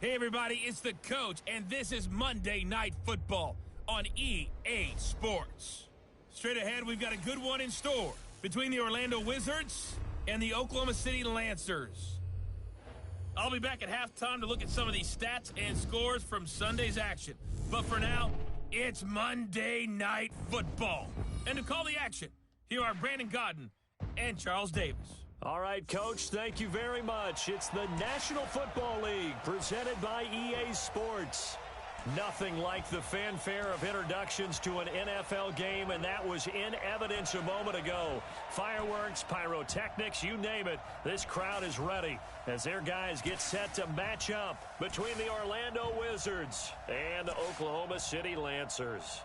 Hey everybody, it's the coach, and this is Monday Night Football on EA Sports. Straight ahead, we've got a good one in store between the Orlando Wizards and the Oklahoma City Lancers. I'll be back at halftime to look at some of these stats and scores from Sunday's action. But for now, it's Monday Night Football. And to call the action, here are Brandon Godden and Charles Davis. All right, Coach, thank you very much. It's the National Football League presented by EA Sports. Nothing like the fanfare of introductions to an NFL game, and that was in evidence a moment ago. Fireworks, pyrotechnics, you name it. This crowd is ready as their guys get set to match up between the Orlando Wizards and the Oklahoma City Lancers.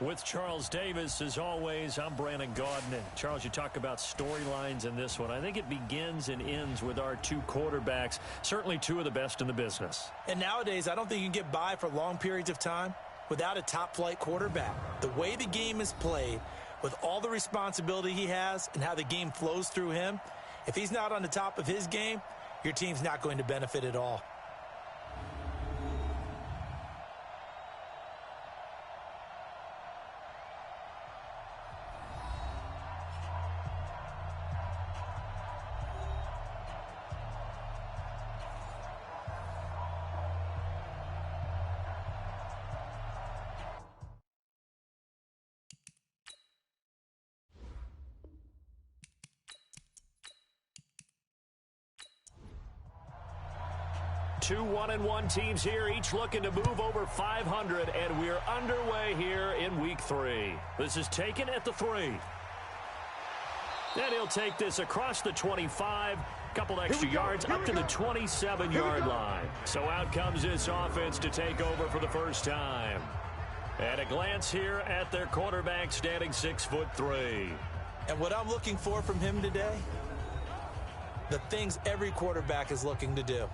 With Charles Davis, as always, I'm Brandon Godden. And Charles, you talk about storylines in this one. I think it begins and ends with our two quarterbacks, certainly two of the best in the business. And nowadays, I don't think you can get by for long periods of time without a top-flight quarterback. The way the game is played, with all the responsibility he has and how the game flows through him, if he's not on the top of his game, your team's not going to benefit at all. Two 1-1 teams here, each looking to move over 500, and we're underway here in Week 3. This is taken at the 3. And he'll take this across the 25, couple extra yards, up to the 27-yard line. So out comes this offense to take over for the first time. And a glance here at their quarterback standing 6'3". And what I'm looking for from him today, the things every quarterback is looking to do.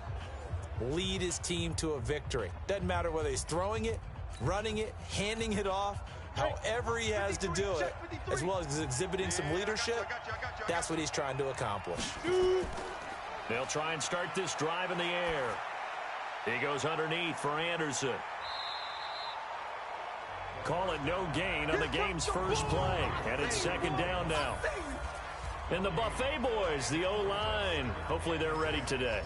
Lead his team to a victory. Doesn't matter whether he's throwing it, running it, handing it off, however he has to do it, as well as exhibiting some leadership, that's what he's trying to accomplish. They'll try and start this drive in the air. He goes underneath for Anderson. Call it no gain on the game's first play, and it's second down now. And the Buffet boys, the O-line, hopefully they're ready today.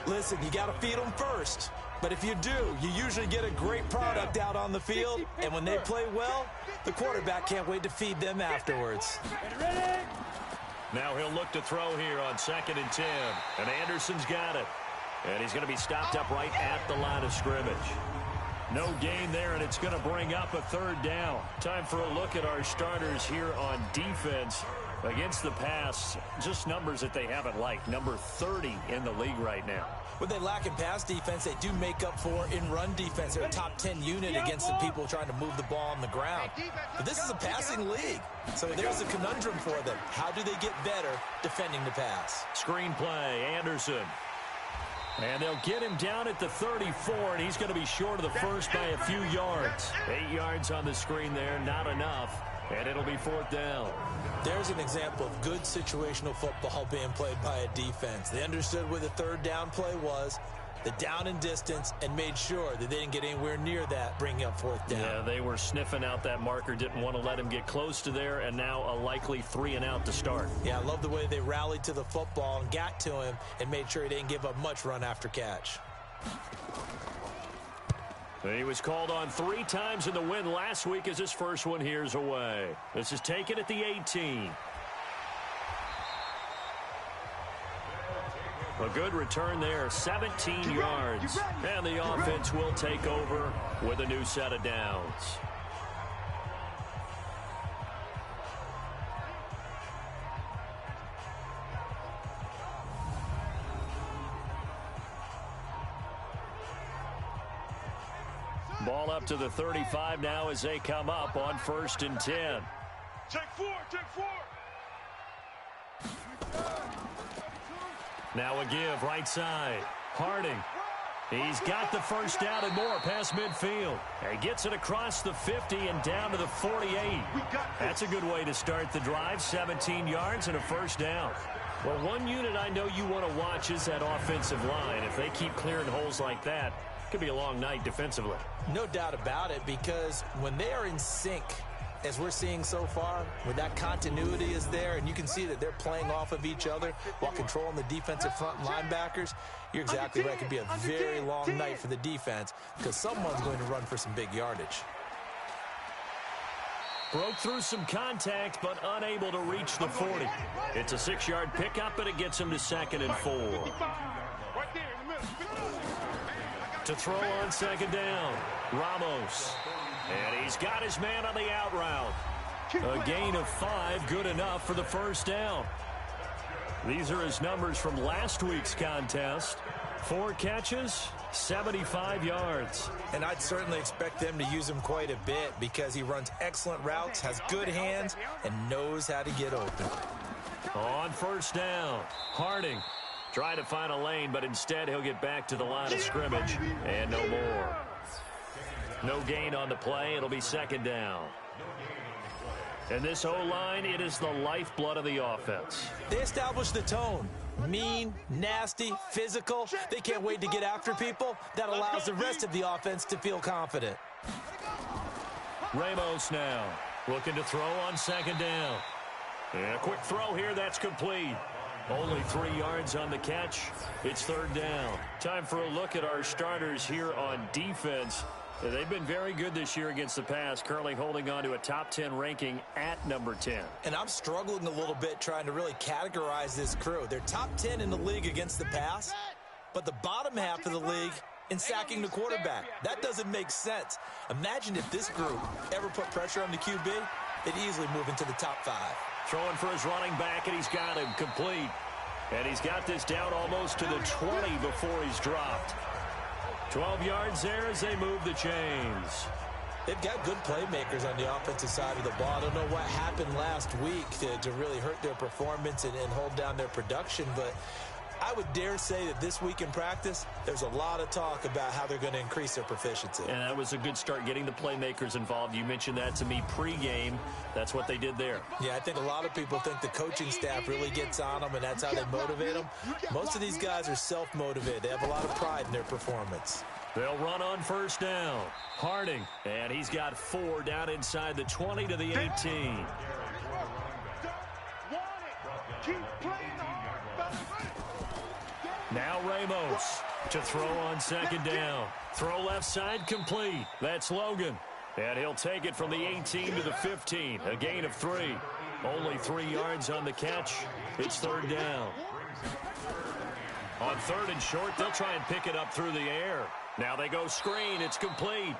Listen, you got to feed them first. But if you do, you usually get a great product out on the field. And when they play well, the quarterback can't wait to feed them afterwards. Now he'll look to throw here on 2nd and 10. And Anderson's got it. And he's going to be stopped up right at the line of scrimmage. No gain there, and it's going to bring up a third down. Time for a look at our starters here on defense. Against the pass, just numbers that they haven't liked. Number 30 in the league right now. What they lack in pass defense, they do make up for in run defense. They're a top 10 unit against the people trying to move the ball on the ground. But this is a passing league, so there's a conundrum for them. How do they get better defending the pass? Screen play, Anderson. And they'll get him down at the 34, and he's going to be short of the first by a few yards. 8 yards on the screen there, not enough. And it'll be 4th down. There's an example of good situational football being played by a defense. They understood where the third down play was, the down and distance, and made sure that they didn't get anywhere near that, bringing up 4th down. Yeah, they were sniffing out that marker, didn't want to let him get close to there, and now a likely 3 and out to start. Yeah, I love the way they rallied to the football and got to him and made sure he didn't give up much run after catch. He was called on 3 times in the win last week as his first one here's away. This is taken at the 18. A good return there, 17 yards. And the offense will take over with a new set of downs. Ball up to the 35 now as they come up on 1st and 10. Take 4, take 4. Now a give, right side. Harding. He's got the first down and more past midfield. He gets it across the 50 and down to the 48. That's a good way to start the drive. 17 yards and a first down. Well, one unit I know you want to watch is that offensive line. If they keep clearing holes like that, it could be a long night defensively. No doubt about it, because when they are in sync, as we're seeing so far, when that continuity is there and you can see that they're playing off of each other while controlling the defensive front linebackers, you're exactly right. It could be a very long night for the defense because someone's going to run for some big yardage. Broke through some contact, but unable to reach the 40. It's a 6-yard pickup, and it gets him to 2nd and 4. To throw on 2nd down, Ramos. And he's got his man on the out route. A gain of 5, good enough for the 1st down. These are his numbers from last week's contest. 4 catches, 75 yards. And I'd certainly expect them to use him quite a bit because he runs excellent routes, has good hands, and knows how to get open. On 1st down, Harding trying to find a lane, but instead he'll get back to the line of scrimmage and no more. No gain on the play. It'll be 2nd down. And this O-line, it is the lifeblood of the offense. They establish the tone. Mean, nasty, physical. They can't wait to get after people. That allows the rest of the offense to feel confident. Ramos now looking to throw on 2nd down. And a quick throw here. That's complete. Only 3 yards on the catch. It's 3rd down. Time for a look at our starters here on defense. They've been very good this year against the pass, currently holding on to a top 10 ranking at number 10. And I'm struggling a little bit trying to really categorize this crew. They're top 10 in the league against the pass, but the bottom half of the league in sacking the quarterback. That doesn't make sense. Imagine if this group ever put pressure on the QB, they'd easily move into the top 5. Throwing for his running back, and he's got him complete. And he's got this down almost to the 20 before he's dropped. 12 yards there as they move the chains. They've got good playmakers on the offensive side of the ball. I don't know what happened last week to really hurt their performance and hold down their production, but I would dare say that this week in practice, there's a lot of talk about how they're going to increase their proficiency. And that was a good start, getting the playmakers involved. You mentioned that to me pregame. That's what they did there. Yeah, I think a lot of people think the coaching staff really gets on them, and that's how they motivate them. Most of these guys are self-motivated. They have a lot of pride in their performance. They'll run on 1st down. Harding, and he's got 4 down inside the 20 to the 18. Now Ramos to throw on 2nd down. Throw left side complete. That's Logan. And he'll take it from the 18 to the 15. A gain of 3. Only 3 yards on the catch. It's 3rd down. On 3rd and short, they'll try and pick it up through the air. Now they go screen. It's complete.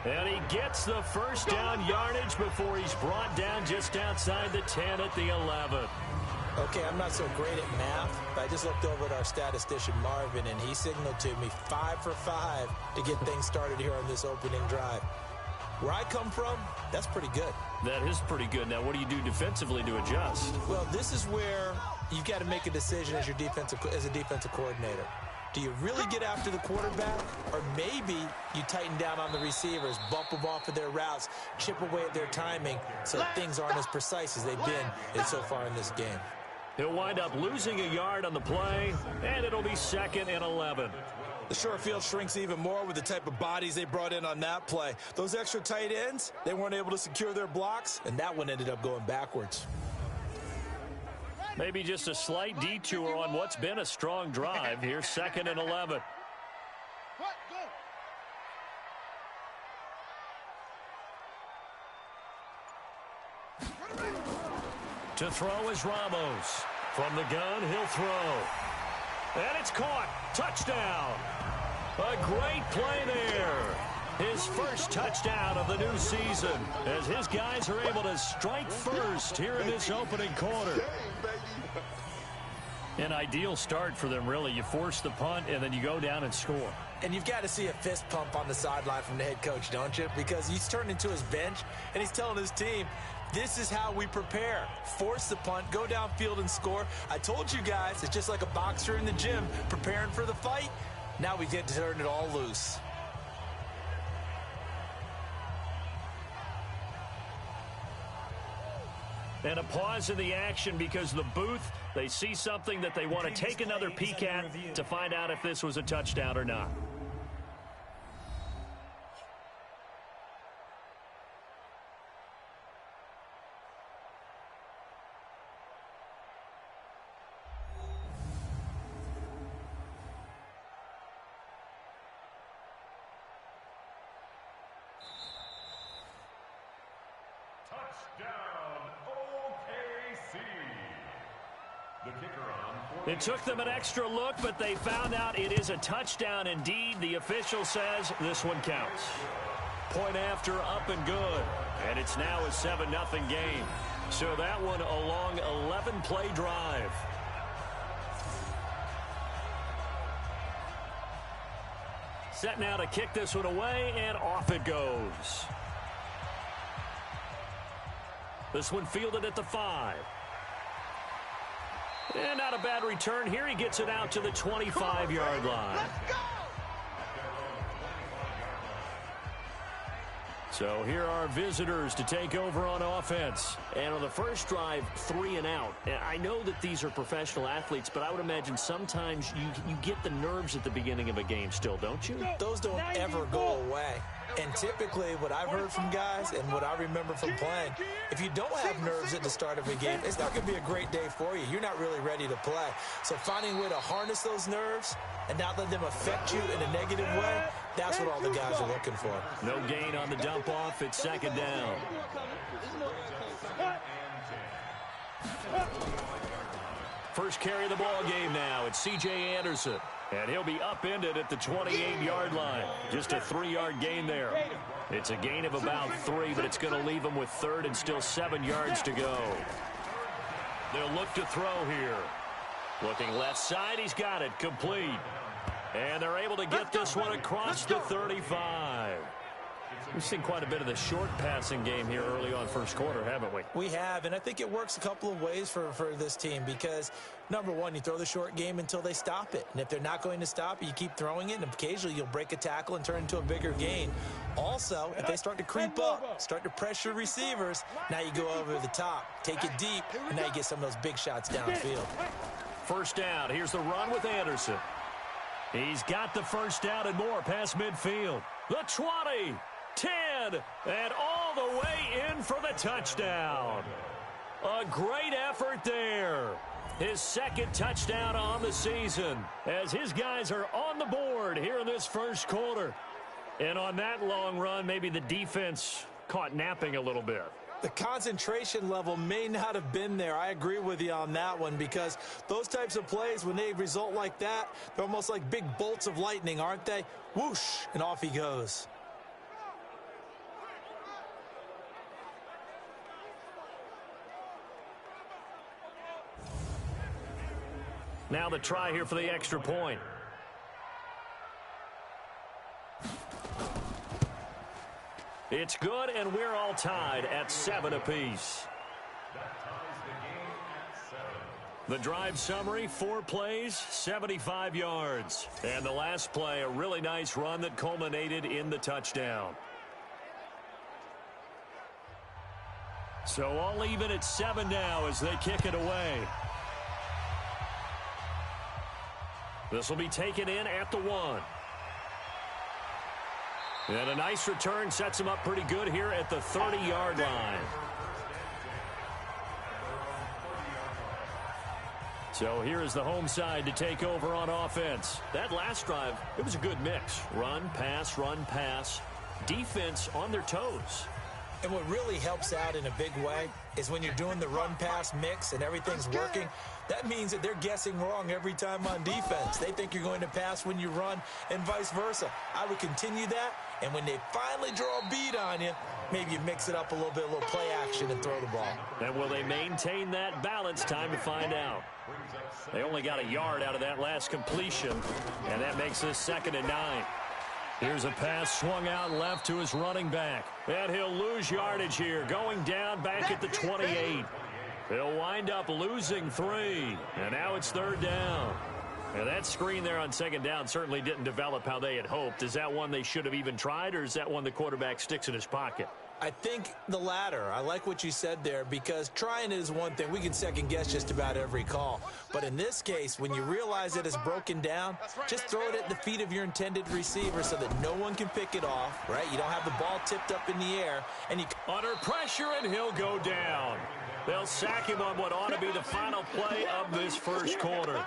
And he gets the 1st down yardage before he's brought down just outside the 10 at the 11. Okay, I'm not so great at math, but I just looked over at our statistician, Marvin, and he signaled to me 5 for 5 to get things started here on this opening drive. Where I come from, that's pretty good. That is pretty good. Now, what do you do defensively to adjust? Well, this is where you've got to make a decision as a defensive coordinator. Do you really get after the quarterback, or maybe you tighten down on the receivers, bump them off of their routes, chip away at their timing so that things aren't as precise as they've been so far in this game? He'll wind up losing a yard on the play, and it'll be 2nd and 11. The short field shrinks even more with the type of bodies they brought in on that play. Those extra tight ends, they weren't able to secure their blocks, and that one ended up going backwards. Maybe just a slight detour on what's been a strong drive. Here's 2nd and 11. To throw is Ramos. From the gun, he'll throw. And it's caught. Touchdown. A great play there. His first touchdown of the new season as his guys are able to strike first here in this opening quarter. An ideal start for them, really. You force the punt, and then you go down and score. And you've got to see a fist pump on the sideline from the head coach, don't you? Because he's turned into his bench, and he's telling his team, this is how we prepare. Force the punt, go downfield and score. I told you guys, it's just like a boxer in the gym preparing for the fight. Now we get to turn it all loose. And a pause in the action because the booth, they see something that they want to take another peek at to find out if this was a touchdown or not. It took them an extra look, but they found out it is a touchdown indeed. The official says this one counts. Point after, up and good. And it's now a 7-0 game. So that one a long 11-play drive. Set now to kick this one away, and off it goes. This one fielded at the 5. And not a bad return here. He gets it out to the 25-yard line. So here are visitors to take over on offense. And on the first drive, 3 and out. And I know that these are professional athletes, but I would imagine sometimes you get the nerves at the beginning of a game still, don't you? Those don't ever go away. And typically what I've heard from guys and what I remember from playing, if you don't have nerves at the start of a game, it's not going to be a great day for you. You're not really ready to play. So finding a way to harness those nerves and not let them affect you in a negative way, that's what all the guys are looking for. No gain on the dump off. It's second down. First carry of the ball game now. It's C.J. Anderson. And he'll be upended at the 28-yard line. Just a 3-yard gain there. It's a gain of about 3, but it's going to leave him with 3rd and still 7 yards to go. They'll look to throw here. Looking left side, he's got it. Complete. And they're able to get this one across the 35. We've seen quite a bit of the short passing game here early on first quarter, haven't we? We have, and I think it works a couple of ways for this team because, number one, you throw the short game until they stop it. And if they're not going to stop it, you keep throwing it, and occasionally you'll break a tackle and turn into a bigger gain. Also, if they start to creep up, start to pressure receivers, now you go over the top, take it deep, and now you get some of those big shots downfield. First down. Here's the run with Anderson. He's got the first down and more past midfield. The 20. 10, and all the way in for the touchdown. A great effort there. His second touchdown on the season as his guys are on the board here in this first quarter. And on that long run, maybe the defense caught napping a little bit. The concentration level may not have been there. I agree with you on that one because those types of plays, when they result like that, they're almost like big bolts of lightning, aren't they? Whoosh, and off he goes. Now the try here for the extra point. It's good, and we're all tied at 7 apiece. The drive summary, 4 plays, 75 yards. And the last play, a really nice run that culminated in the touchdown. So all even at 7 now as they kick it away. This will be taken in at the 1. And a nice return sets him up pretty good here at the 30-yard line. So here is the home side to take over on offense. That last drive, it was a good mix. Run, pass, defense on their toes. And what really helps out in a big way is when you're doing the run-pass mix and everything's working, that means that they're guessing wrong every time on defense. They think you're going to pass when you run and vice versa. I would continue that, and when they finally draw a beat on you, maybe you mix it up a little bit, a little play action and throw the ball. And will they maintain that balance? Time to find out. They only got a yard out of that last completion, and that makes this 2nd and 9. Here's a pass swung out left to his running back. And he'll lose yardage here, going down back at the 28. He'll wind up losing 3. And now it's 3rd down. And that screen there on 2nd down certainly didn't develop how they had hoped. Is that one they should have even tried, or is that one the quarterback sticks in his pocket? I think the latter. I like what you said there, because trying it is one thing. We can second guess just about every call. But in this case, when you realize it is broken down, just throw it at the feet of your intended receiver so that no one can pick it off, right? You don't have the ball tipped up in the air. And you under pressure, and he'll go down. They'll sack him on what ought to be the final play of this first quarter.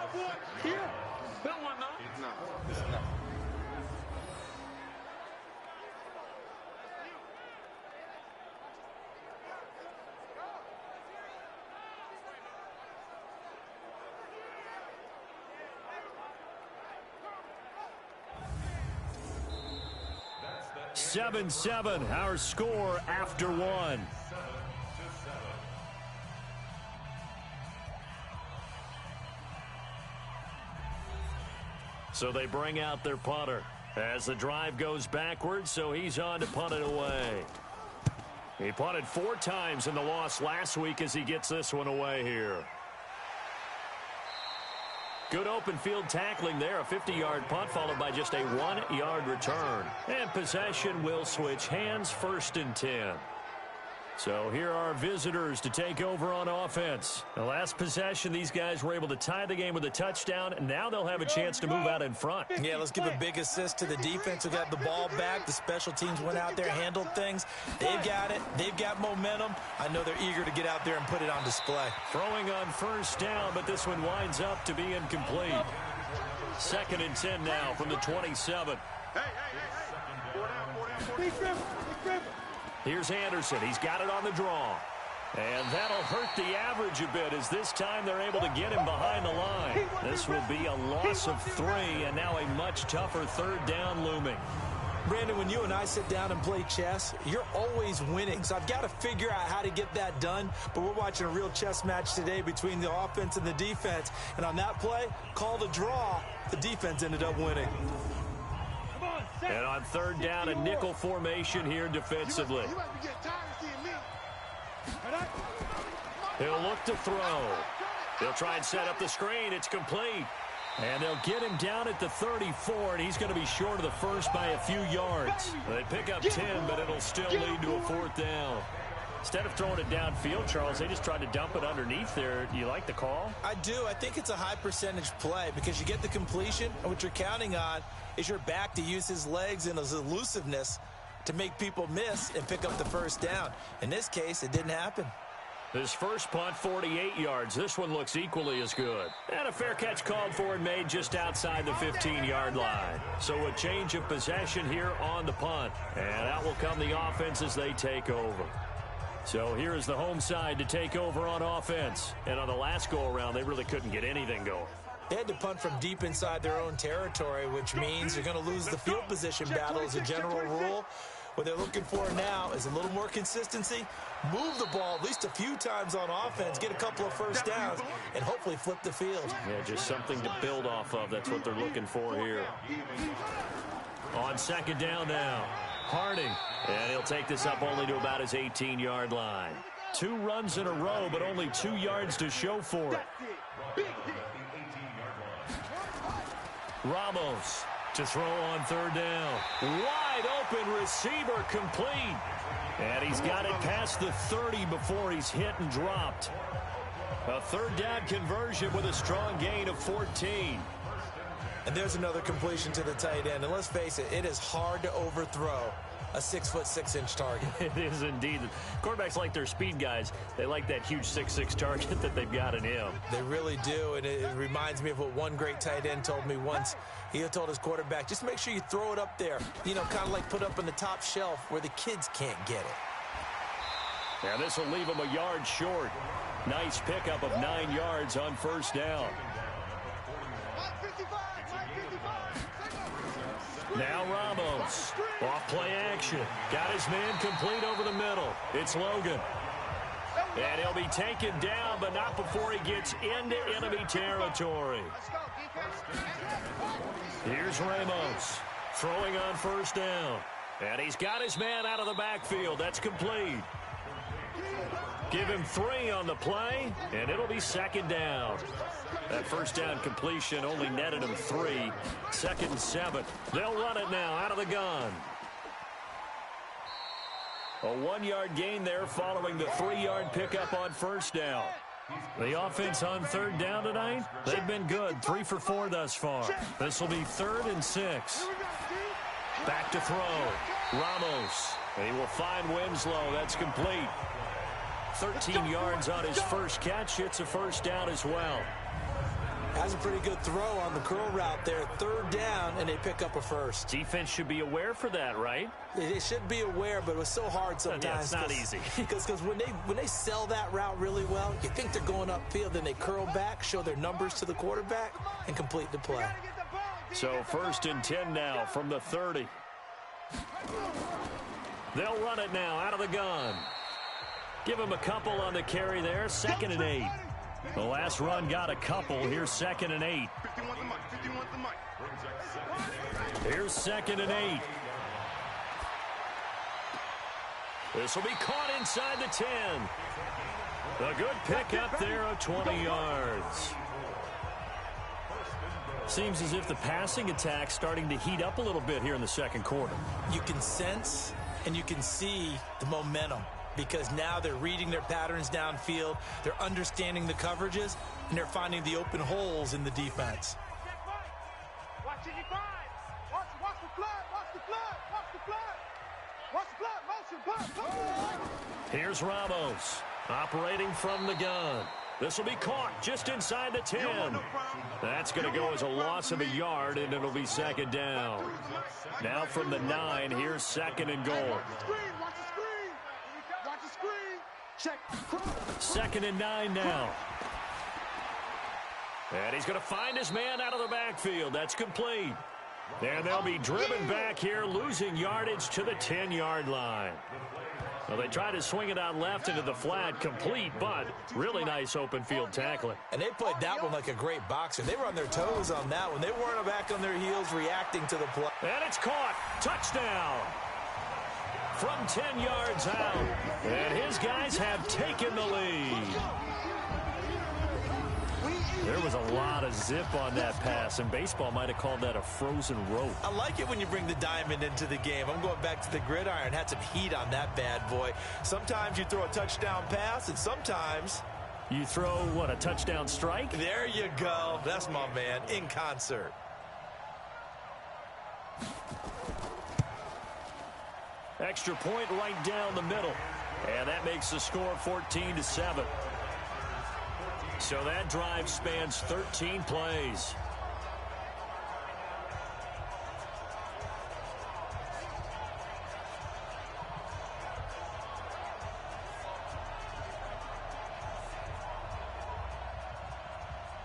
Seven, our score after one. So they bring out their punter as the drive goes backwards, so he's on to punt it away. He punted 4 times in the loss last week as he gets this one away here. Good open field tackling there. A 50-yard punt followed by just a 1-yard return. And possession will switch hands, 1st and 10. So here are visitors to take over on offense. The last possession, these guys were able to tie the game with a touchdown, and now they'll have a chance to move out in front. Yeah, let's give a big assist to the defense who got the ball back. The special teams went out there, handled things. They've got it. They've got momentum. I know they're eager to get out there and put it on display. Throwing on 1st down, but this one winds up to be incomplete. 2nd and 10 now from the 27. Here's Anderson. He's got it on the draw. And that'll hurt the average a bit, as this time they're able to get him behind the line. This will be a loss of 3, and now a much tougher 3rd down looming. Brandon, when you and I sit down and play chess, you're always winning. So I've got to figure out how to get that done. But we're watching a real chess match today between the offense and the defense. And on that play, called a draw, the defense ended up winning. And on 3rd down, a nickel formation here defensively. He'll look to throw. He'll try and set up the screen. It's complete. And they'll get him down at the 34, and he's going to be short of the first by a few yards. They pick up 10, but it'll still lead to a 4th down. Instead of throwing it downfield, Charles, they just tried to dump it underneath there. Do you like the call? I do. I think it's a high percentage play because you get the completion, and what you're counting on is your back to use his legs and his elusiveness to make people miss and pick up the 1st down. In this case, it didn't happen. His first punt, 48 yards. This one looks equally as good. And a fair catch called for and made just outside the 15-yard line. So a change of possession here on the punt. And out will come the offense as they take over. So here is the home side to take over on offense. And on the last go-around, they really couldn't get anything going. They had to punt from deep inside their own territory, which means you're going to lose the field position battle as a general rule. What they're looking for now is a little more consistency, move the ball at least a few times on offense, get a couple of 1st downs, and hopefully flip the field. Yeah, just something to build off of. That's what they're looking for here. On 2nd down now, Harding. And he'll take this up only to about his 18-yard line. 2 runs in a row, but only 2 yards to show for it. Ramos to throw on 3rd down. Wide open receiver, complete. And he's got it past the 30 before he's hit and dropped. A 3rd down conversion with a strong gain of 14. And there's another completion to the tight end. And let's face it, it is hard to overthrow a 6'6" target. It is indeed. Quarterbacks like their speed guys. They like that huge 6'6" target that they've got in him. They really do, and it reminds me of what one great tight end told me once. He told his quarterback, just make sure you throw it up there, you know, kind of like put up on the top shelf where the kids can't get it. Now this will leave him a yard short. Nice pickup of 9 yards on 1st down. Now Ramos, off play action. Got his man complete over the middle. It's Logan. And he'll be taken down, but not before he gets into enemy territory. Here's Ramos, throwing on 1st down. And he's got his man out of the backfield. That's complete. Give him 3 on the play, and it'll be 2nd down. That 1st down completion only netted him 3. 2nd and 7. They'll run it now out of the gun. A 1-yard gain there following the 3-yard pickup on first down. The offense on third down tonight, they've been good. 3 for 4 thus far. This will be 3rd and 6. Back to throw. Ramos. He will find Winslow. That's complete. 13 yards on his first catch. It's a first down as well. That's a pretty good throw on the curl route there. 3rd down, and they pick up a first. Defense should be aware for that, right? They should be aware, but it was so hard sometimes. Yeah, it's not easy. Because when they sell that route really well, you think they're going upfield, then they curl back, show their numbers to the quarterback, and complete the play. So 1st and 10 now from the 30. They'll run it now out of the gun. Give him a couple on the carry there. 2nd and 8. The last run got a couple. Here's 2nd and 8. Here's 2nd and 8. This will be caught inside the 10. A good pick up there of 20 yards. Seems as if the passing attack's starting to heat up a little bit here in the second quarter. You can sense and you can see the momentum, because now they're reading their patterns downfield, they're understanding the coverages, and they're finding the open holes in the defense. Watch it, watch the flood, watch the flood, watch the flood. Watch the flood, motion, Here's Ramos operating from the gun. This will be caught just inside the 10. That's going to go as a loss of a yard, and it'll be 2nd down. Now from the 9, here's 2nd and goal. Watch the screen. Check. 2nd and 9 now. And he's going to find his man out of the backfield. That's complete. And they'll be driven back here, losing yardage to the 10-yard line. Well, they try to swing it out left into the flat, complete, but really nice open field tackling. And they played that one like a great boxer. They were on their toes on that one. They weren't back on their heels reacting to the play. And it's caught. Touchdown. From 10 yards out. And his guys have taken the lead. There was a lot of zip on that pass, and baseball might have called that a frozen rope. I like it when you bring the diamond into the game. I'm going back to the gridiron. Had some heat on that bad boy. Sometimes you throw a touchdown pass, and sometimes you throw, what, a touchdown strike? There you go. That's my man, in concert. Extra point right down the middle. And that makes the score 14-7. So that drive spans 13 plays.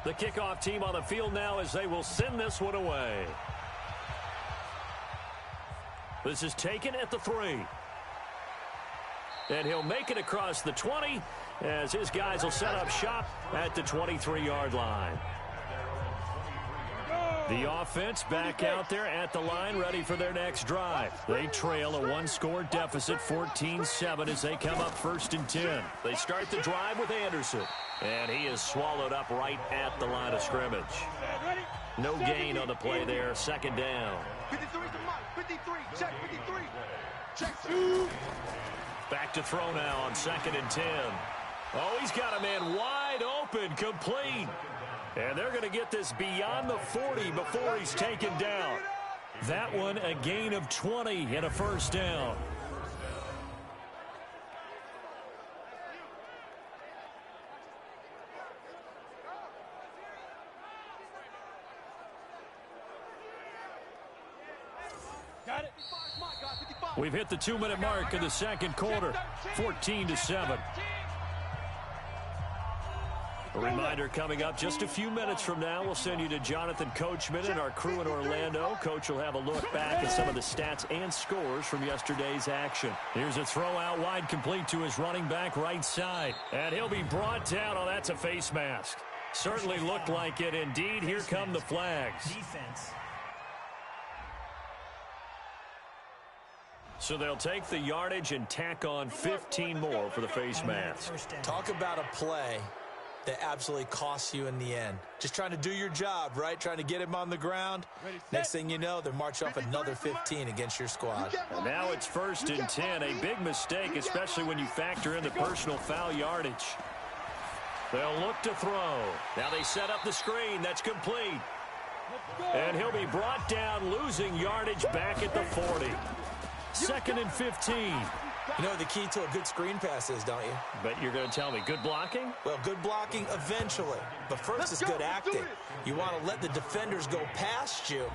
The kickoff team on the field now as they will send this one away. This is taken at the 3. And he'll make it across the 20 as his guys will set up shop at the 23-yard line. The offense back out there at the line, ready for their next drive. They trail a 1-score deficit, 14-7, as they come up 1st and 10. They start the drive with Anderson, and he is swallowed up right at the line of scrimmage. No gain on the play there, 2nd down. 53 to Mike, 53, check 53. Check 2. Back to throw now on 2nd and 10. Oh, he's got a man wide open, complete. And they're going to get this beyond the 40 before he's taken down. That one a gain of 20 and a 1st down. Got it. We've hit the 2-minute mark of the second quarter, 14-7. A reminder coming up just a few minutes from now. We'll send you to Jonathan Coachman and our crew in Orlando. Coach will have a look back at some of the stats and scores from yesterday's action. Here's a throw out wide, complete to his running back right side. And he'll be brought down. Oh, that's a face mask. Certainly looked like it. Indeed, here come the flags. Defense. So they'll take the yardage and tack on 15 more for the face mask. Talk about a play that absolutely costs you in the end. Just trying to do your job, right? Trying to get him on the ground. Next thing you know, they're marching off another 15 against your squad. And now it's 1st and 10. A big mistake, especially when you factor in the personal foul yardage. They'll look to throw. Now they set up the screen. That's complete. And he'll be brought down, losing yardage back at the 40. 2nd and 15. You know what the key to a good screen pass is, don't you? But you're going to tell me, good blocking? Well, good blocking eventually. But first is good acting. You want to let the defenders go past you,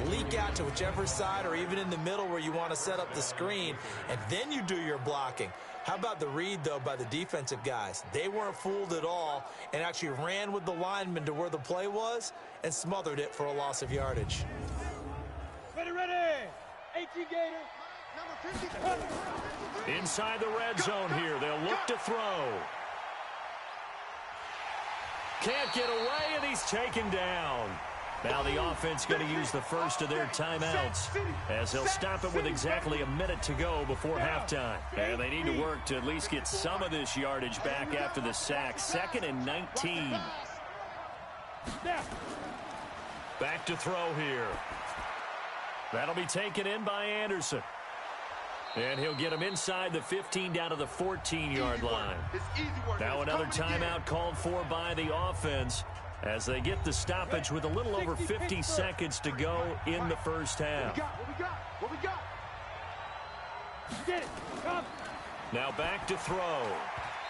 leak out to whichever side or even in the middle where you want to set up the screen, and then you do your blocking. How about the read, though, by the defensive guys? They weren't fooled at all and actually ran with the lineman to where the play was and smothered it for a loss of yardage. Ready, ready. 18 Gator. Number 50. Inside the red zone here. They'll look to throw. Can't get away, and he's taken down. Now the offense going to use the first of their timeouts as they'll stop it with exactly a minute to go before halftime. And they need to work to at least get some of this yardage back after the sack. 2nd and 19. Back to throw here. That'll be taken in by Anderson. And he'll get him inside the 15 down to the 14-yard line. Now another timeout called for by the offense as they get the stoppage with a little over 50 seconds to go in the first half. What we got? Get it. Come. Now back to throw.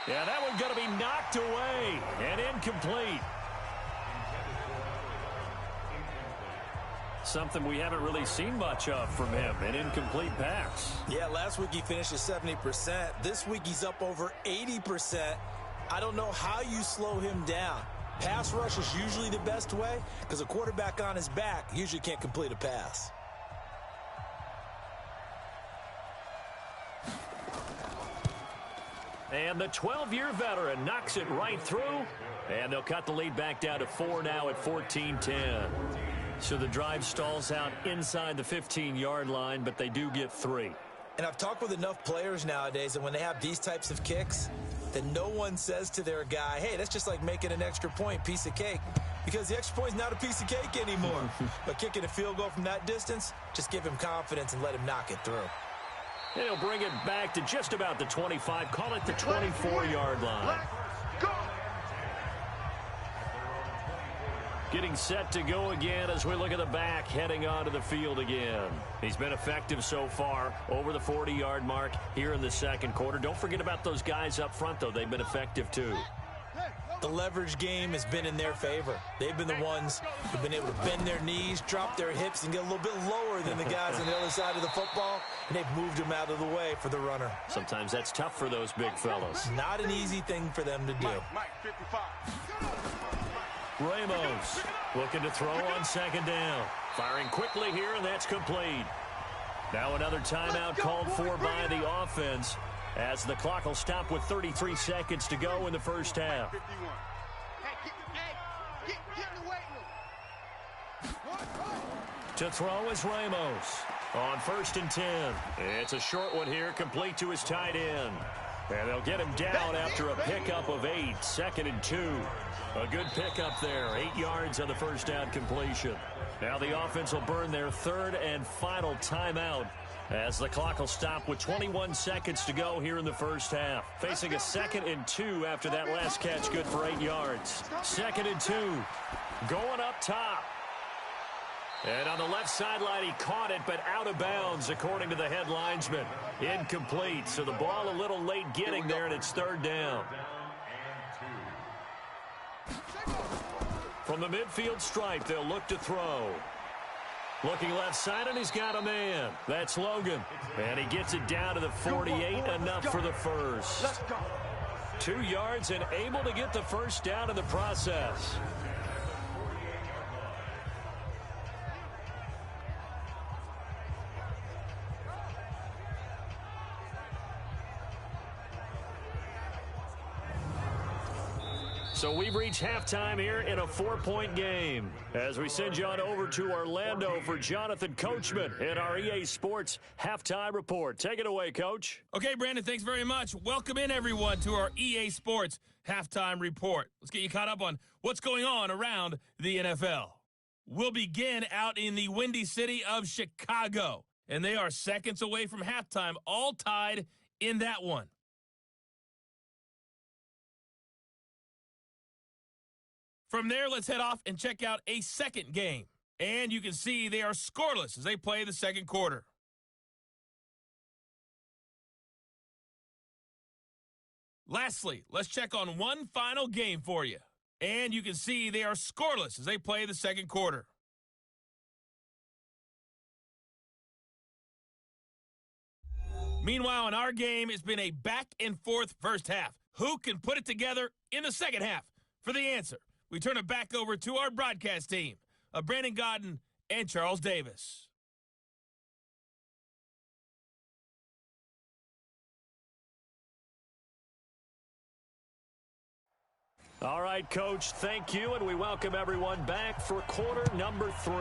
Yeah, that one's going to be knocked away and incomplete. Something we haven't really seen much of from him, an incomplete pass. Yeah, last week he finished at 70%. This week he's up over 80%. I don't know how you slow him down. Pass rush is usually the best way because a quarterback on his back usually can't complete a pass. And the 12-year veteran knocks it right through, and they'll cut the lead back down to 4 now at 14-10. So the drive stalls out inside the 15-yard line, but they do get 3. And I've talked with enough players nowadays that when they have these types of kicks, that no one says to their guy, hey, that's just like making an extra point, piece of cake. Because the extra point is not a piece of cake anymore. But kicking a field goal from that distance, just give him confidence and let him knock it through. And he'll bring it back to just about the 25, call it the 24-yard line. Getting set to go again as we look at the back, heading onto the field again. He's been effective so far, over the 40-yard mark here in the second quarter. Don't forget about those guys up front, though. They've been effective, too. The leverage game has been in their favor. They've been the ones who've been able to bend their knees, drop their hips, and get a little bit lower than the guys on the other side of the football, and they've moved them out of the way for the runner. Sometimes that's tough for those big fellas. Not an easy thing for them to do. Mike 55. Ramos looking to throw on second down. Firing quickly here, and that's complete. Now another timeout called for by the offense as the clock will stop with 33 seconds to go in the first half. Get in the weight room. To throw is Ramos on 1st and 10. It's a short one here, complete to his tight end. And they'll get him down after a pickup of 8, 2nd and 2. A good pickup there, 8 yards on the first down completion. Now the offense will burn their 3rd and final timeout as the clock will stop with 21 seconds to go here in the first half. Facing a 2nd and 2 after that last catch, good for 8 yards. 2nd and 2, going up top. And on the left sideline, he caught it, but out of bounds, according to the head linesman. Incomplete, so the ball a little late getting there, and it's 3rd down. From the midfield stripe, they'll look to throw. Looking left side, and he's got a man. That's Logan. And he gets it down to the 48, enough for the first. 2 yards and able to get the first down in the process. So we've reached halftime here in a 4-point game as we send you on over to Orlando for Jonathan Coachman in our EA Sports Halftime Report. Take it away, Coach. Okay, Brandon, thanks very much. Welcome in, everyone, to our EA Sports Halftime Report. Let's get you caught up on what's going on around the NFL. We'll begin out in the windy city of Chicago, and they are seconds away from halftime, all tied in that one. From there, let's head off and check out a second game. And you can see they are scoreless as they play the second quarter. Lastly, let's check on one final game for you. And you can see they are scoreless as they play the second quarter. Meanwhile, in our game, it's been a back-and-forth first half. Who can put it together in the second half? For the answer, we turn it back over to our broadcast team of Brandon Godden and Charles Davis. All right, Coach, thank you, and we welcome everyone back for quarter number 3.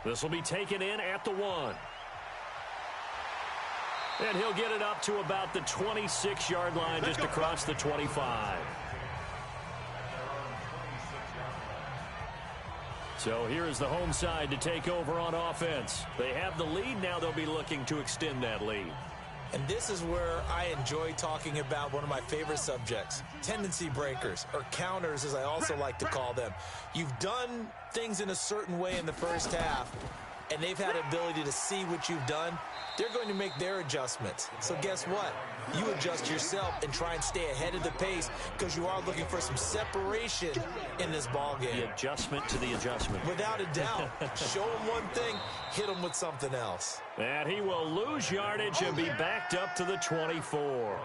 This will be taken in at the 1. And he'll get it up to about the 26-yard line, just across the 25. So here is the home side to take over on offense. They have the lead. Now they'll be looking to extend that lead. And this is where I enjoy talking about one of my favorite subjects, tendency breakers, or counters as I also like to call them. You've done things in a certain way in the first half, and they've had ability to see what you've done. They're going to make their adjustments. So guess what? You adjust yourself and try and stay ahead of the pace because you are looking for some separation in this ball game. The adjustment to the adjustment. Without a doubt. Show them one thing, hit them with something else. And he will lose yardage and be backed up to the 24.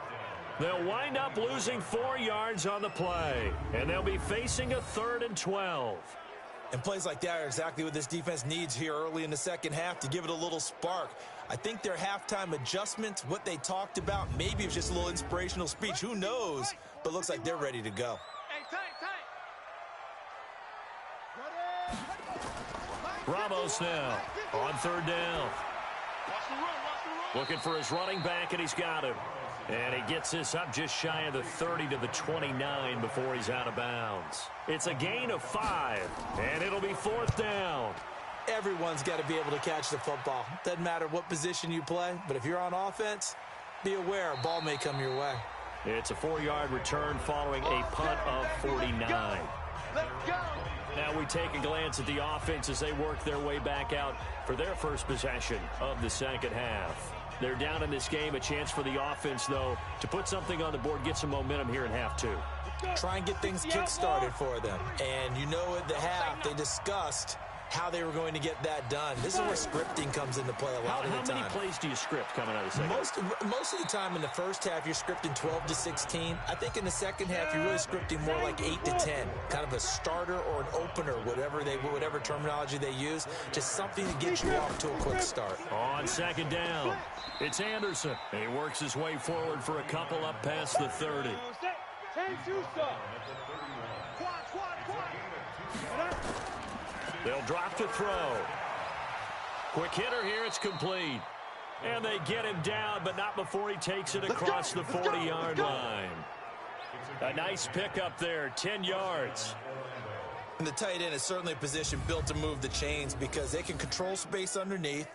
They'll wind up losing 4 yards on the play, and they'll be facing a 3rd and 12. And plays like that are exactly what this defense needs here early in the second half to give it a little spark. I think their halftime adjustments, what they talked about, maybe it was just a little inspirational speech. Who knows? But looks like they're ready to go. Ramos now on 3rd down. Looking for his running back, and he's got him. And he gets this up just shy of the 30 to the 29 before he's out of bounds. It's a gain of 5, and it'll be 4th down. Everyone's got to be able to catch the football. Doesn't matter what position you play, but if you're on offense, be aware a ball may come your way. It's a 4-yard return following a punt of 49. Let's go. Now we take a glance at the offense as they work their way back out for their first possession of the second half. They're down in this game. A chance for the offense, though, to put something on the board, get some momentum here in half 2. Try and get things kick-started for them. And you know at the half, they discussed how they were going to get that done. This is where scripting comes into play a lot of the time. How many plays do you script coming out of the second half? Most of the time in the first half, you're scripting 12 to 16. I think in the second half, you're really scripting more like 8 to 10. Kind of a starter or an opener, whatever terminology they use. Just something to get you off to a quick start. On 2nd down, it's Anderson. He works his way forward for a couple up past the 30. They'll drop to throw. Quick hitter here. It's complete. And they get him down, but not before he takes it across the 40-yard line. A nice pickup there, 10 yards. And the tight end is certainly a position built to move the chains because they can control space underneath.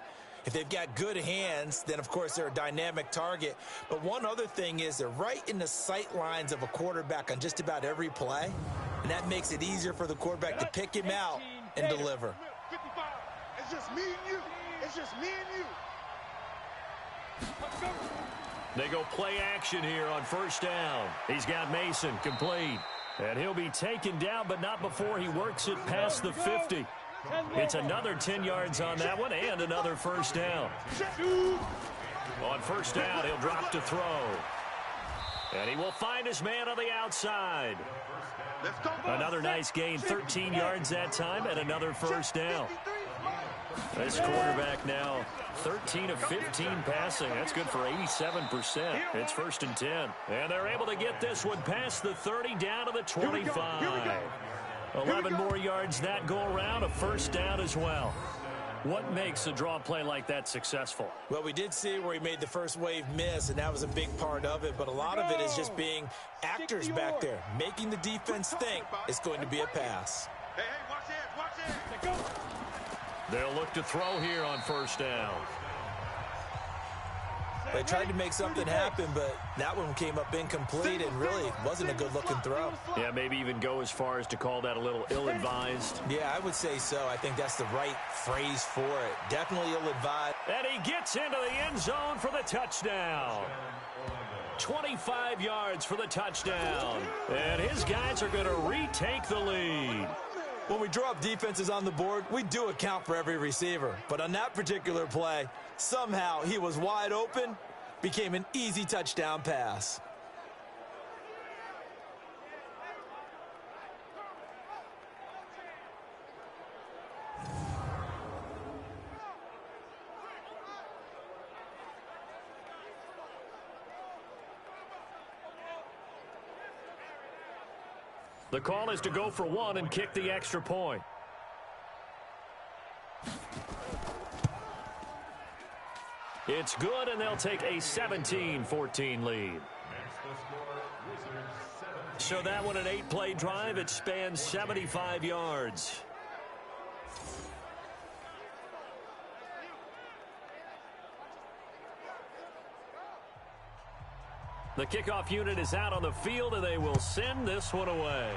If they've got good hands, then, of course, they're a dynamic target. But one other thing is they're right in the sight lines of a quarterback on just about every play. And that makes it easier for the quarterback to pick him out and deliver. 55. It's just me and you. It's just me and you. Let's go. They go play action here on 1st down. He's got Mason complete. And he'll be taken down, but not before he works it past the 50. It's another 10 yards on that one and another 1st down. On 1st down, he'll drop to throw. And he will find his man on the outside. Another nice gain, 13 yards that time, and another 1st down. This quarterback now 13 of 15 passing. That's good for 87%. It's 1st and 10. And they're able to get this one past the 30 down to the 25. 11 more yards that go around, a 1st down as well. What makes a draw play like that successful? Well, we did see where he made the first wave miss, and that was a big part of it. But a lot of it is just being actors back there, making the defense think it's going to be a pass. Hey, watch it. They'll look to throw here on 1st down. They tried to make something happen, but that one came up incomplete and really wasn't a good-looking throw. Yeah, maybe even go as far as to call that a little ill-advised. Yeah, I would say so. I think that's the right phrase for it. Definitely ill-advised. And he gets into the end zone for the touchdown. 25 yards for the touchdown. And his guys are going to retake the lead. When we draw up defenses on the board, we do account for every receiver. But on that particular play, somehow he was wide open, became an easy touchdown pass. The call is to go for 1 and kick the extra point. It's good, and they'll take a 17-14 lead. So that one, an 8-play drive. It spans 75 yards. The kickoff unit is out on the field, and they will send this one away.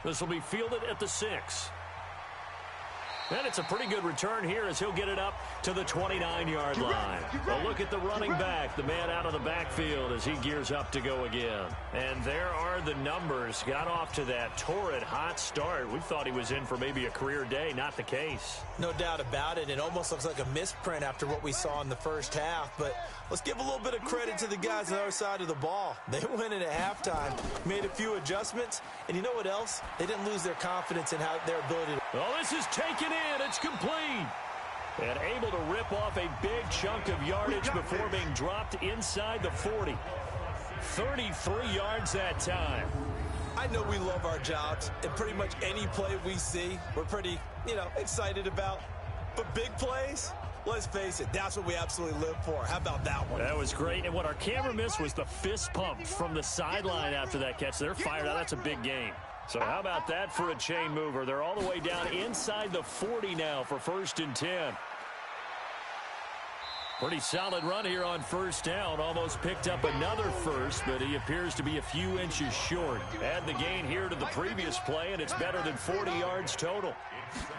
This will be fielded at the 6. And it's a pretty good return here as he'll get it up to the 29-yard line. A look at the running back, the man out of the backfield as he gears up to go again. And there are the numbers. Got off to that torrid hot start. We thought he was in for maybe a career day. Not the case. No doubt about it. It almost looks like a misprint after what we saw in the first half. But let's give a little bit of credit to the guys on the other side of the ball. They went in at halftime, made a few adjustments. And you know what else? They didn't lose their confidence in their ability to... Oh, this is taken in. It's complete. And able to rip off a big chunk of yardage before being dropped inside the 40. 33 yards that time. I know we love our jobs, and pretty much any play we see, we're pretty, excited about. But big plays, let's face it, that's what we absolutely live for. How about that one? That was great, and what our camera missed was the fist pump from the sideline after that catch. They're fired out. That's a big game. So how about that for a chain mover? They're all the way down inside the 40 now for 1st and 10. Pretty solid run here on 1st down. Almost picked up another first, but he appears to be a few inches short. Add the gain here to the previous play, and it's better than 40 yards total.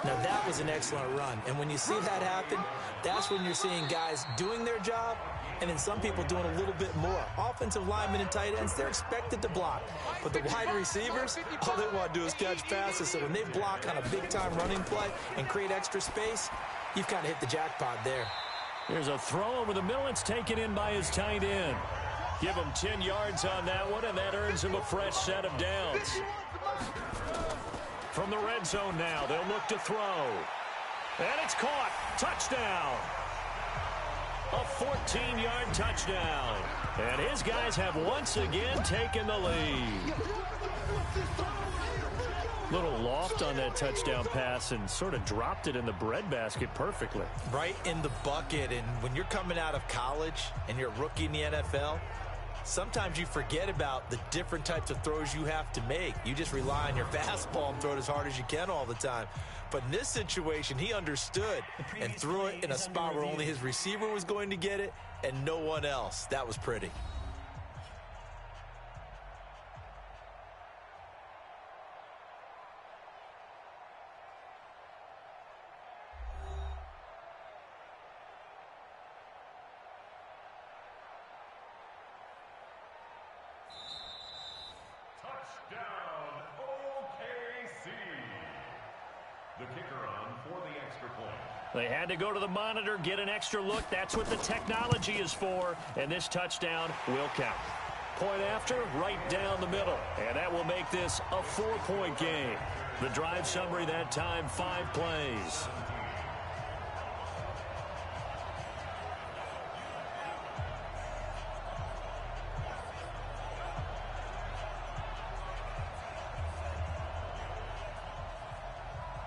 Now, that was an excellent run. And when you see that happen, that's when you're seeing guys doing their job and then some people doing a little bit more. Offensive linemen and tight ends, they're expected to block. But the wide receivers, all they want to do is catch passes. So when they block on a big-time running play and create extra space, you've kind of hit the jackpot there. Here's a throw over the middle. It's taken in by his tight end. Give him 10 yards on that one, and that earns him a fresh set of downs. From the red zone now, they'll look to throw. And it's caught. Touchdown. A 14-yard touchdown. And his guys have once again taken the lead. Little loft on that touchdown pass and sort of dropped it in the breadbasket perfectly. Right in the bucket. And when you're coming out of college and you're a rookie in the NFL, sometimes you forget about the different types of throws you have to make. You just rely on your fastball and throw it as hard as you can all the time. But in this situation, he understood and threw it in a spot where only his receiver was going to get it and no one else. That was pretty. The kicker on for the extra point. They had to go to the monitor, get an extra look. That's what the technology is for, and this touchdown will count. Point after, right down the middle, and that will make this a 4-point game. The drive summary that time, 5 plays.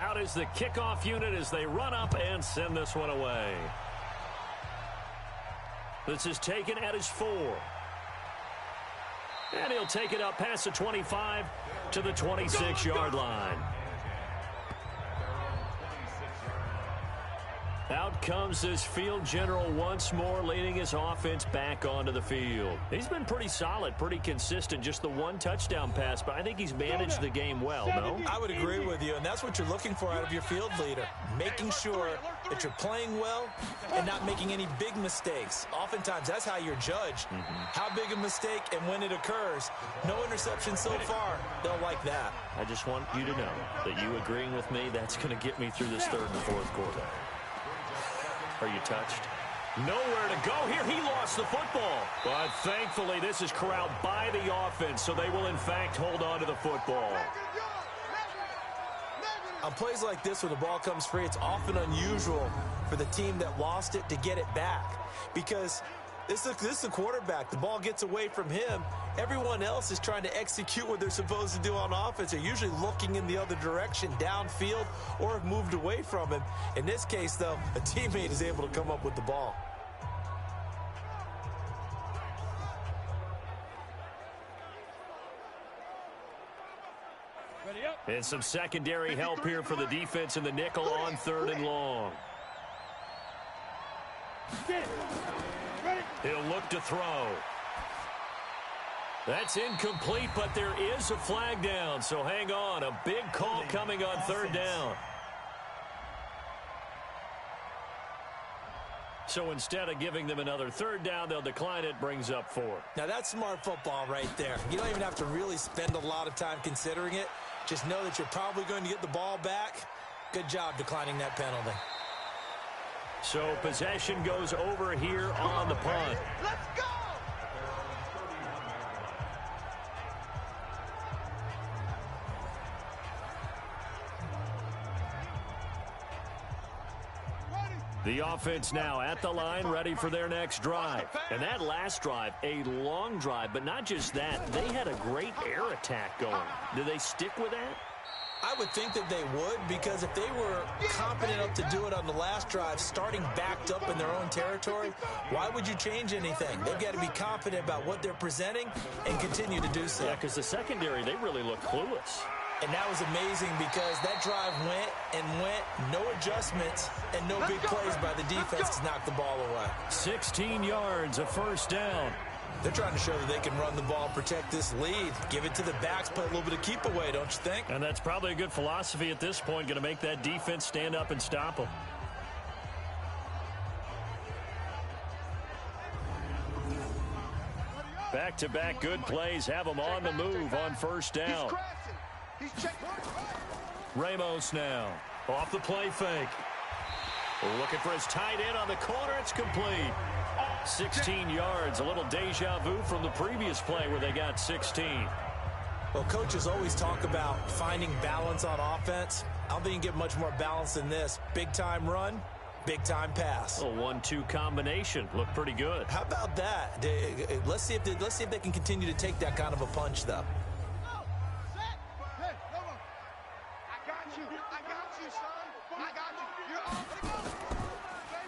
Out is the kickoff unit as they run up and send this one away. This is taken at his 4. And he'll take it up past the 25 to the 26-yard line. Out comes this field general once more, leading his offense back onto the field. He's been pretty solid, pretty consistent, just the 1 touchdown pass, but I think he's managed the game well, no? I would agree with you, and that's what you're looking for out of your field leader, making sure that you're playing well and not making any big mistakes. Oftentimes, that's how you're judged. How big a mistake and when it occurs. No interception so far. They'll like that. I just want you to know that you agreeing with me, that's going to get me through this 3rd and 4th quarter. Are you touched? Nowhere to go here. He lost the football. But thankfully, this is corralled by the offense, so they will, in fact, hold on to the football. On plays like this, when the ball comes free, it's often unusual for the team that lost it to get it back. Because this is the quarterback. The ball gets away from him. Everyone else is trying to execute what they're supposed to do on offense. They're usually looking in the other direction, downfield, or have moved away from him. In this case, though, a teammate is able to come up with the ball. And some secondary help here for the defense in the nickel on 3rd and long. He'll look to throw. That's incomplete, but there is a flag down, so hang on. A big call coming on 3rd down. So instead of giving them another 3rd down, they'll decline it, brings up 4. Now that's smart football right there. You don't even have to really spend a lot of time considering it. Just know that you're probably going to get the ball back. Good job declining that penalty. So possession goes over here on the punt. Let's go! The offense now at the line, ready for their next drive. And that last drive, a long drive, but not just that. They had a great air attack going. Do they stick with that? I would think that they would, because if they were confident enough to do it on the last drive, starting backed up in their own territory, why would you change anything? They've got to be confident about what they're presenting and continue to do so. Yeah, because the secondary, they really look clueless. And that was amazing because that drive went, no adjustments, and no big plays by the defense to knock the ball away. 16 yards, a 1st down. They're trying to show that they can run the ball, protect this lead, give it to the backs, play a little bit of keep away, don't you think? And that's probably a good philosophy at this point, going to make that defense stand up and stop them. Back-to-back good plays have them on the move on 1st down. Ramos now off the play fake. Looking for his tight end on the corner. It's complete. 16 yards, a little deja vu from the previous play where they got 16. Well, coaches always talk about finding balance on offense. I don't think you can get much more balance than this. Big-time run, big-time pass. A 1-2 combination. Looked pretty good. How about that? Let's see if they can continue to take that kind of a punch, though.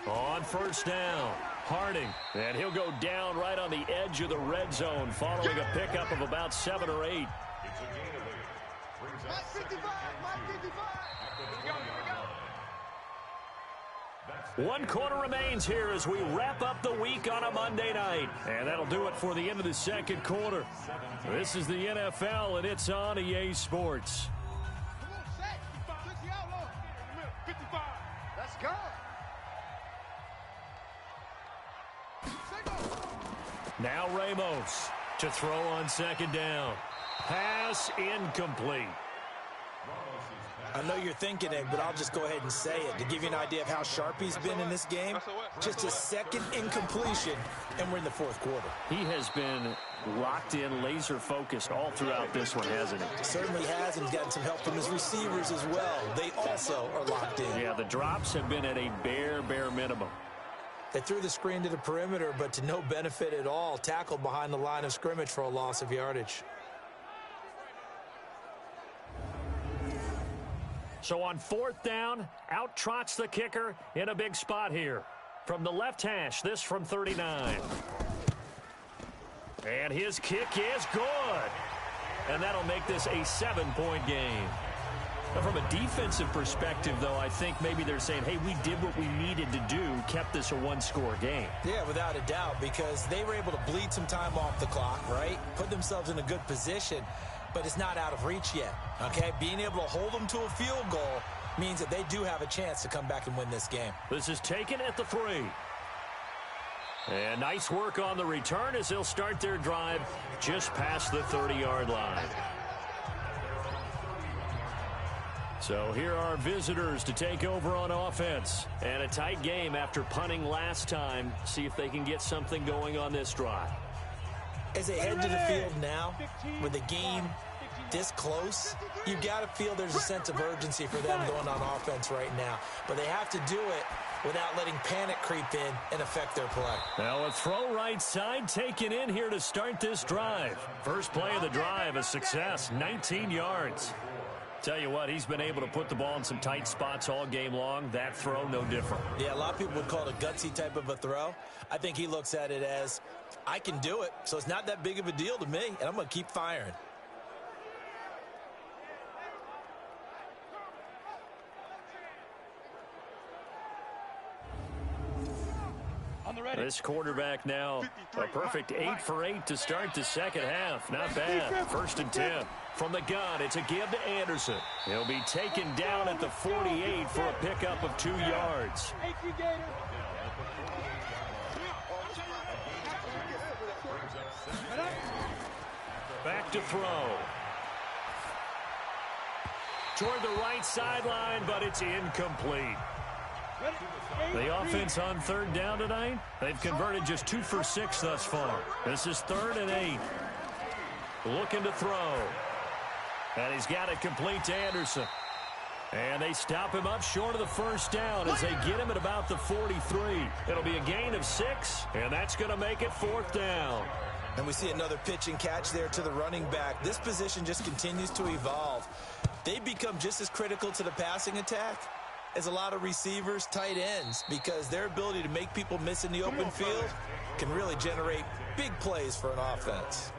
On 1st down, Harding, and he'll go down right on the edge of the red zone following a pickup of about 7 or 8. One quarter remains here as we wrap up the week on a Monday night. And that'll do it for the end of the 2nd quarter. This is the NFL, and it's on EA Sports. Let's go. Now Ramos to throw on 2nd down. Pass incomplete. I know you're thinking it, but I'll just go ahead and say it. To give you an idea of how sharp he's been in this game, just a 2nd incompletion, and we're in the 4th quarter. He has been locked in, laser focused all throughout this one, hasn't he? Certainly has, and he's gotten some help from his receivers as well. They also are locked in. Yeah, the drops have been at a bare minimum. They threw the screen to the perimeter, but to no benefit at all. Tackled behind the line of scrimmage for a loss of yardage. So on 4th down, out trots the kicker in a big spot here. From the left hash, this from 39. And his kick is good. And that'll make this a 7-point game. Now, from a defensive perspective, though, I think maybe they're saying, hey, we did what we needed to do, kept this a one-score game. Yeah, without a doubt, because they were able to bleed some time off the clock, right? Put themselves in a good position, but it's not out of reach yet, okay? Being able to hold them to a field goal means that they do have a chance to come back and win this game. This is taken at the 3. And nice work on the return as they'll start their drive just past the 30-yard line. So here are visitors to take over on offense. And a tight game after punting last time. See if they can get something going on this drive. As they head to the field now, with the game this close, you got to feel there's a sense of urgency for them going on offense right now. But they have to do it without letting panic creep in and affect their play. Now a throw right side taken in here to start this drive. First play of the drive, a success, 19 yards. Tell you what, he's been able to put the ball in some tight spots all game long. That throw, no different. Yeah, a lot of people would call it a gutsy type of a throw. I think he looks at it as, I can do it, so it's not that big of a deal to me, and I'm going to keep firing. This quarterback now, a perfect 8 for 8 to start the second half. Not bad. 1st and 10. From the gun, it's a give to Anderson. He'll be taken down at the 48 for a pickup of 2 yards. Back to throw. Toward the right sideline, but it's incomplete. The offense on 3rd down tonight, they've converted just 2 for 6 thus far. This is 3rd and 8. Looking to throw. And he's got it complete to Anderson. And they stop him up short of the 1st down as they get him at about the 43. It'll be a gain of 6, and that's going to make it 4th down. And we see another pitch and catch there to the running back. This position just continues to evolve. They become just as critical to the passing attack as a lot of receivers, tight ends, because their ability to make people miss in the open field can really generate big plays for an offense.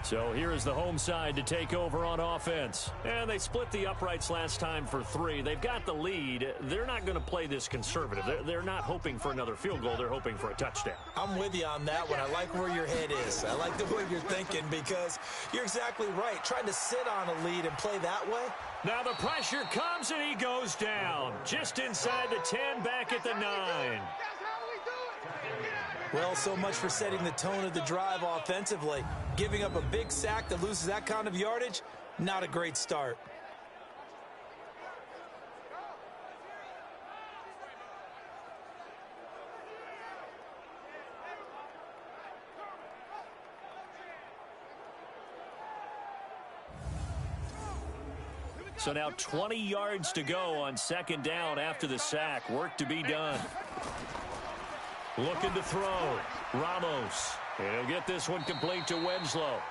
So here is the home side to take over on offense. And they split the uprights last time for 3. They've got the lead. They're not going to play this conservative. They're not hoping for another field goal. They're hoping for a touchdown. I'm with you on that one. I like where your head is. I like the way you're thinking because you're exactly right. Trying to sit on a lead and play that way. Now the pressure comes and he goes down. Just inside the 10, back at the 9. Well, so much for setting the tone of the drive offensively. Giving up a big sack that loses that kind of yardage, not a great start. So now 20 yards to go on 2nd down after the sack. Work to be done. Looking to throw. Ramos. And he'll get this one complete to Winslow.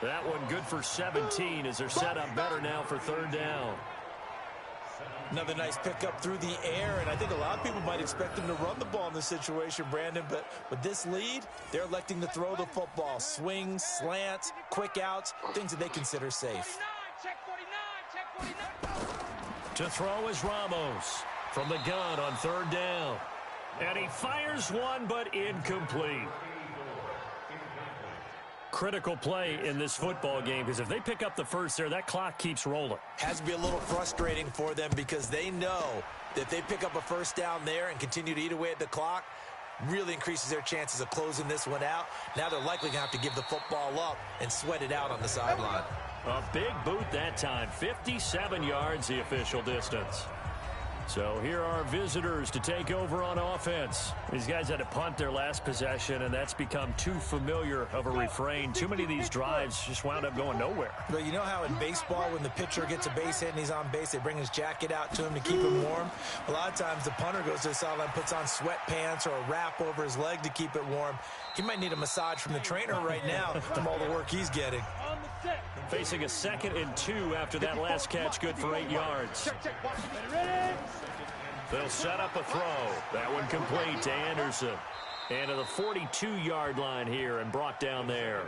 That one good for 17 as they're set up better now for 3rd down. Another nice pickup through the air, and I think a lot of people might expect them to run the ball in this situation, Brandon, but with this lead, they're electing to throw the football. Swings, slants, quick outs, things that they consider safe. To throw is Ramos from the gun on 3rd down. And he fires one, but incomplete. Critical play in this football game because if they pick up the first there, that clock keeps rolling. Has to be a little frustrating for them because they know that if they pick up a 1st down there and continue to eat away at the clock, really increases their chances of closing this one out. Now they're likely going to have to give the football up and sweat it out on the sideline. A big boot that time. 57 yards the official distance. So here are visitors to take over on offense. These guys had to punt their last possession, and that's become too familiar of a refrain. Too many of these drives just wound up going nowhere. But you know how in baseball, when the pitcher gets a base hit and he's on base, they bring his jacket out to him to keep him warm? A lot of times the punter goes to the sideline, puts on sweatpants or a wrap over his leg to keep it warm. He might need a massage from the trainer right now from all the work he's getting. Facing a 2nd and 2 after that last catch, good for 8 yards. They'll set up a throw. That one complete to Anderson. And to the 42-yard line here and brought down there.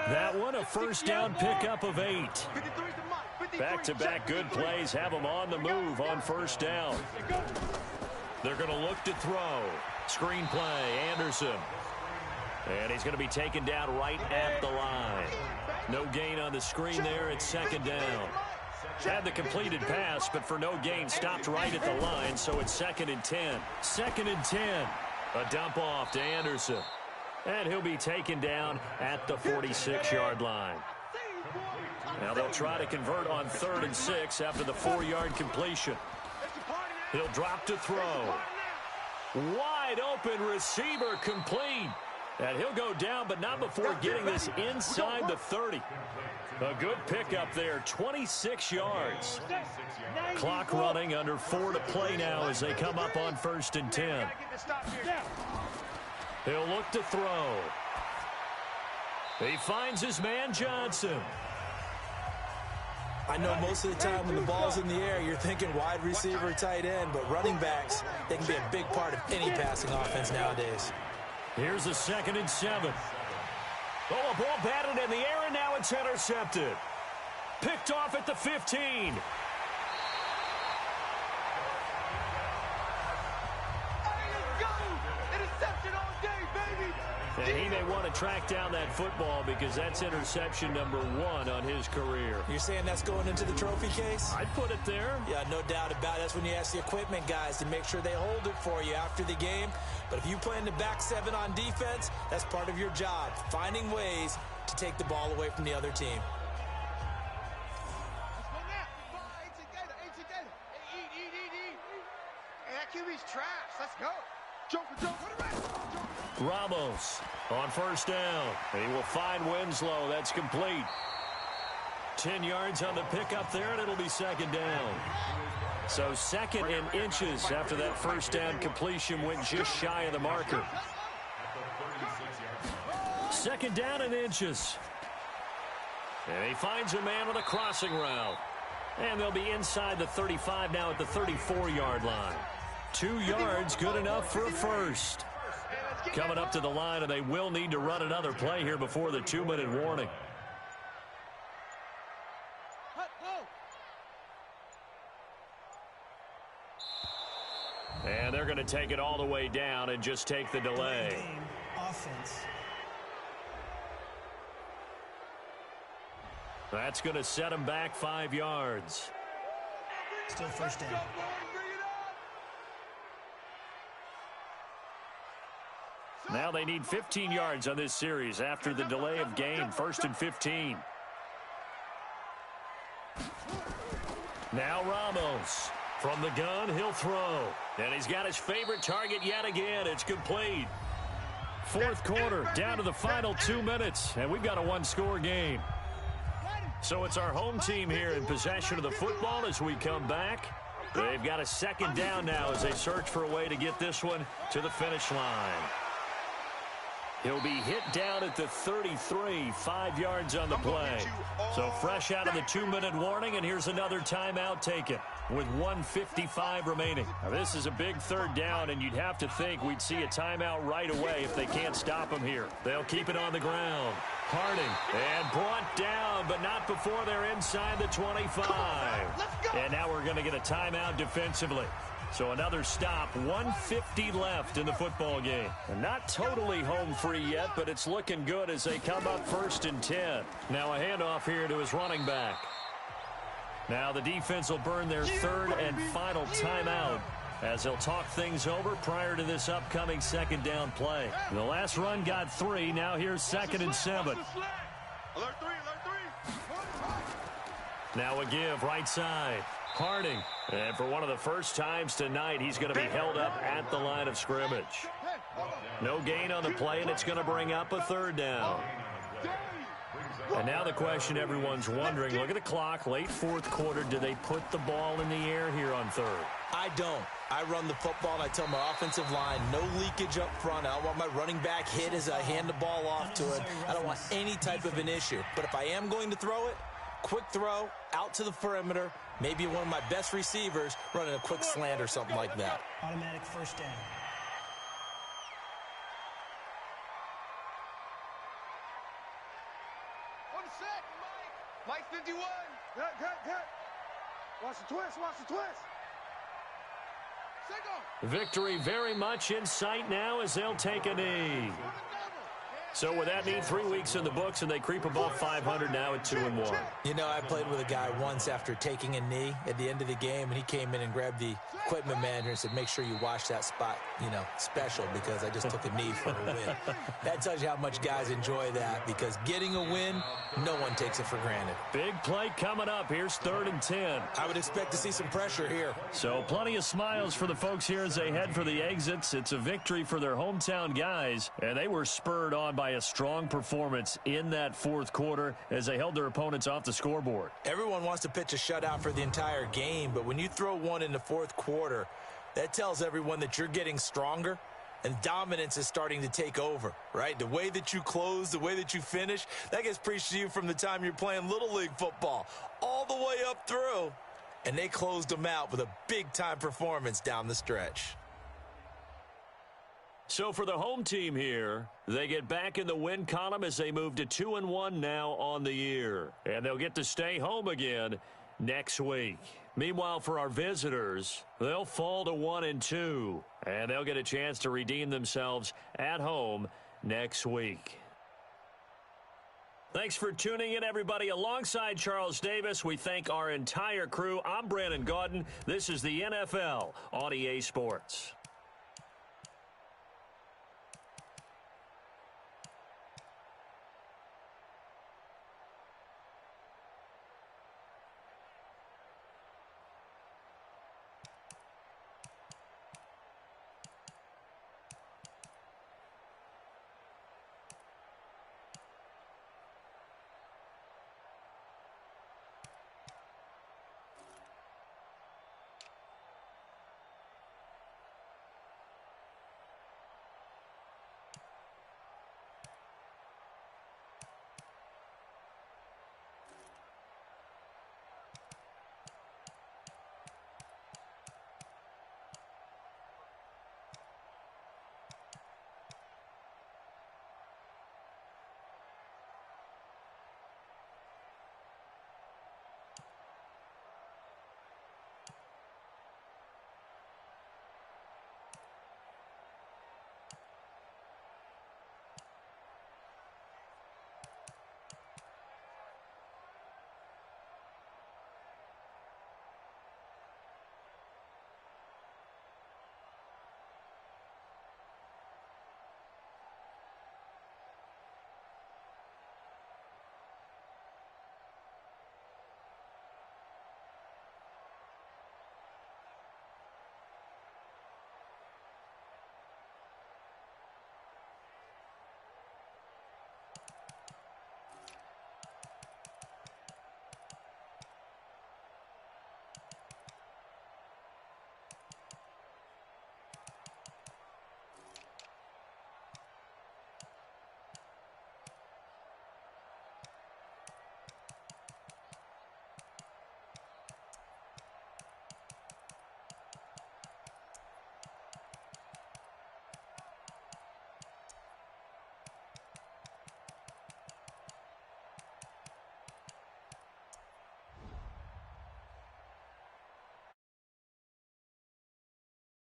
That one a first down pickup of 8. Back-to-back good plays have them on the move on first down. They're going to look to throw. Screen play, Anderson. And he's going to be taken down right at the line. No gain on the screen there. It's 2nd down. Had the completed pass, but for no gain, stopped right at the line, so it's 2nd and 10. 2nd and 10. A dump off to Anderson. And he'll be taken down at the 46-yard line. Now they'll try to convert on 3rd and 6 after the 4-yard completion. He'll drop to throw. Wide open receiver complete. And he'll go down, but not before getting this inside the 30. A good pickup there, 26 yards. Clock running, under 4 to play now as they come up on 1st and 10. He'll look to throw. He finds his man Johnson. I know most of the time when the ball's in the air, you're thinking wide receiver, tight end, but running backs, they can be a big part of any passing offense nowadays. Here's a 2nd and 7. Oh, a ball batted in the air, and now it's intercepted. Picked off at the 15. And he may want to track down that football because that's interception number 1 on his career. You're saying that's going into the trophy case? I'd put it there. Yeah, no doubt about it. That's when you ask the equipment guys to make sure they hold it for you after the game. But if you play in the back 7 on defense, that's part of your job, finding ways to take the ball away from the other team. That QB's trash. Let's go. Ramos on first down. He will find Winslow. That's complete. 10 yards on the pickup there, and it'll be 2nd down. So 2nd and inches after that first down completion went just shy of the marker. 2nd down and inches. And he finds a man with a crossing route. And they'll be inside the 35 now at the 34-yard line. 2 yards, good enough for a first. Coming up to the line, and they will need to run another play here before the 2-minute warning. And they're going to take it all the way down and just take the delay. Offense. That's going to set them back 5 yards. Still first down. Now they need 15 yards on this series after the delay of game. 1st and 15. Now Ramos. From the gun, he'll throw. And he's got his favorite target yet again. It's complete. 4th quarter, down to the final 2 minutes. And we've got a 1-score game. So it's our home team here in possession of the football as we come back. They've got a 2nd down now as they search for a way to get this one to the finish line. He'll be hit down at the 33, 5 yards on the play. So fresh out of the 2-minute warning, and here's another timeout taken with 1:55 remaining. Now, this is a big 3rd down, and you'd have to think we'd see a timeout right away if they can't stop him here. They'll keep it on the ground. Harding, and brought down, but not before they're inside the 25. And now we're going to get a timeout defensively. So another stop, 1:50 left in the football game. And not totally home free yet, but it's looking good as they come up 1st and 10. Now a handoff here to his running back. Now the defense will burn their 3rd and final timeout as they'll talk things over prior to this upcoming 2nd down play. The last run got 3. Now here's 2nd and 7. Now a give right side. Harding. And for one of the first times tonight, he's going to be held up at the line of scrimmage. No gain on the play, and it's going to bring up a third down. And now the question everyone's wondering, look at the clock, late fourth quarter, do they put the ball in the air here on third? I don't. I run the football, and I tell my offensive line, no leakage up front. I don't want my running back hit as I hand the ball off to him. I don't want any type of an issue. But if I am going to throw it, quick throw, out to the perimeter, maybe one of my best receivers running a quick slant or something like that. Automatic first down. Mike 51. Good. Watch the twist, watch the twist. Victory very much in sight now as they'll take a knee. So with that neat 3 weeks in the books, and they creep above 500 now at 2-1. You know, I played with a guy once after taking a knee at the end of the game, and he came in and grabbed the equipment manager and said, make sure you wash that spot, special, because I just took a knee for a win. That tells you how much guys enjoy that, because getting a win, no one takes it for granted. Big play coming up. Here's 3rd and 10. I would expect to see some pressure here. So plenty of smiles for the folks here as they head for the exits. It's a victory for their hometown guys, and they were spurred on by a strong performance in that fourth quarter as they held their opponents off the scoreboard. Everyone wants to pitch a shutout for the entire game, but when you throw one in the fourth quarter, that tells everyone that you're getting stronger and dominance is starting to take over, right? The way that you close, the way that you finish, that gets preached to you from the time you're playing Little League football all the way up through, and they closed them out with a big-time performance down the stretch. So for the home team here, they get back in the win column as they move to 2-1 now on the year. And they'll get to stay home again next week. Meanwhile, for our visitors, they'll fall to 1-2. And they'll get a chance to redeem themselves at home next week. Thanks for tuning in, everybody. Alongside Charles Davis, we thank our entire crew. I'm Brandon Gaudin. This is the NFL on EA Sports.